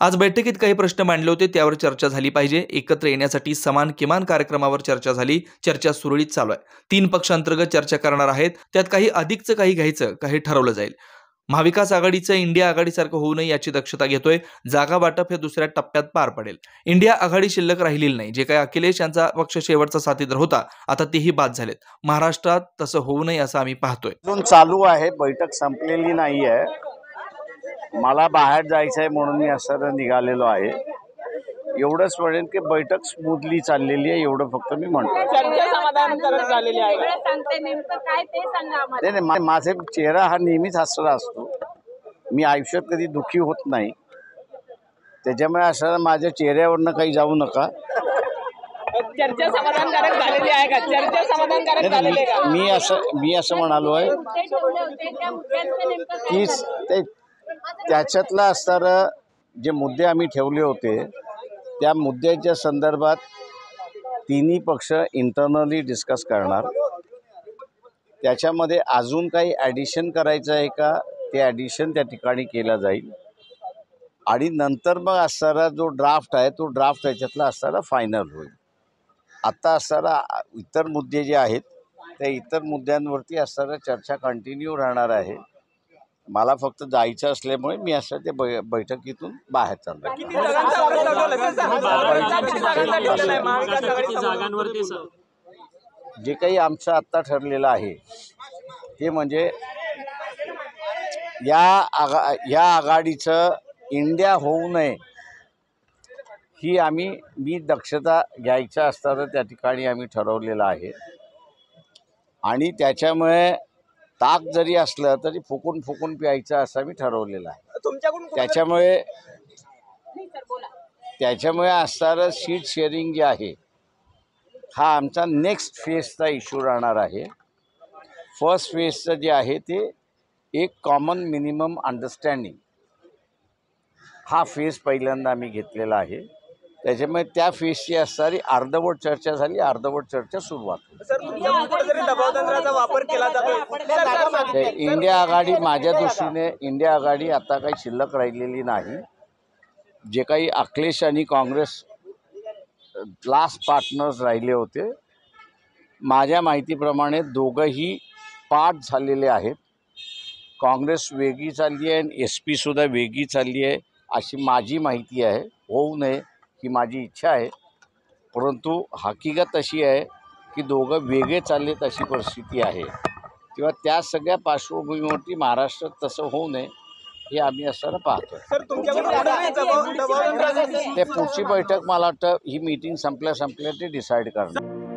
आज बैठकीत काही प्रश्न मांडले होते, त्यावर चर्चा झाली पाहिजे. एकत्र येण्यासाठी समान किमान कार्यक्रमावर चर्चा झाली. चर्चा सुरळीत चालू आहे. 3 पक्षांतर्गत चर्चा करणार आहेत. त्यात काही अधिकचं, काही घ्यायचं, काही ठरवलं जाईल. महाविकास आघाडीचं इंडिया आघाडीसारखं होऊ नये याची दक्षता घेतोय. जागा वाटप हे दुसऱ्या टप्प्यात पार पडेल. इंडिया आघाडी शिल्लक राहिलेली नाही. जे काही अखिलेश यांचा पक्ष शेवटचा साथीदार होता, आता तेही बाद झालेत. महाराष्ट्रात तसं होऊ नये असं आम्ही पाहतोय. अजून चालू आहे, बैठक संपलेली नाही आहे. मला बाहेर जायचं आहे म्हणून मी असं निघालेलो आहे. एवढंच म्हणेन की बैठक स्मूथली चाललेली आहे, एवढं फक्त मी म्हणतो. चर्चा समाधानकारक झालेली आहे. नाही, माझे चेहरा हा नेहमीच हसरा असतो. मी आयुष्यात कधी दुःखी होत नाही. त्याच्यामुळे असं माझ्या चेहऱ्यावरनं काही जाऊ नका. चर्चा समाधानकारक झालेली आहे का? चर्चा समाधानकारक झालेली आहे का? मी असं म्हणालो आहे की त्याच्यातला असणारं जे मुद्दे आम्ही ठेवले होते, त्या मुद्द्याच्या संदर्भात तिन्ही पक्ष इंटरनली डिस्कस करणार. त्याच्यामध्ये अजून काही ॲडिशन करायचं आहे का, ते ॲडिशन त्या ठिकाणी केलं जाईल. आणि नंतर मग असणारा जो ड्राफ्ट आहे, तो ड्राफ्ट त्याच्यातला असणारा फायनल होईल. आत्ता असणारा इतर मुद्दे जे आहेत, त्या इतर मुद्द्यांवरती असणारा चर्चा कंटिन्यू राहणार आहे. मला फक्त जायचं असल्यामुळे मी असं ते बैठकीतून बाहेर चाललो. जे काही आमचं आत्ता ठरलेलं आहे ते म्हणजे या आघाडीचं इंडिया होऊ नये ही मी दक्षता घ्यायचं असताना त्या ठिकाणी आम्ही ठरवलेलं आहे. आणि त्याच्यामुळे ताक जरी असलं तरी फुकून फुकून प्यायचं असं मी ठरवलेलं आहे. त्याच्यामुळे असणारं सीट शेअरिंग जे आहे हा आमचा नेक्स्ट फेजचा इश्यू राहणार आहे. फर्स्ट फेजचं जे आहे ते एक कॉमन मिनिमम अंडरस्टँडिंग हा फेज पहिल्यांदा आम्ही घेतलेला आहे. त्याच्यामुळे त्या फेजची असणारी अर्धवट चर्चा झाली, अर्धवट चर्चा सुरुवात. इंडिया आघाडी माझ्या दृष्टीने इंडिया आघाडी आता काही शिल्लक राहिलेली नाही. जे काही अखिलेश आणि काँग्रेस लास्ट पार्टनर्स राहिले होते, माझ्या माहितीप्रमाणे दोघंही पार्ट झालेले आहेत. काँग्रेस वेगळी चालली आहे आणि SP सुद्धा वेगळी चालली आहे अशी माझी माहिती आहे. होऊ नये ही माझी इच्छा आहे, परंतु हकीकत अशी आहे की दोघं वेगळे चाललेत अशी परिस्थिती आहे. तेव्हा त्या सगळ्या पार्श्वभूमीवरती महाराष्ट्रात तसं होऊ नये हे आम्ही असताना पाहतो. ते पुढची बैठक मला वाटतं ही मीटिंग संपल्या ते डिसाईड करणार.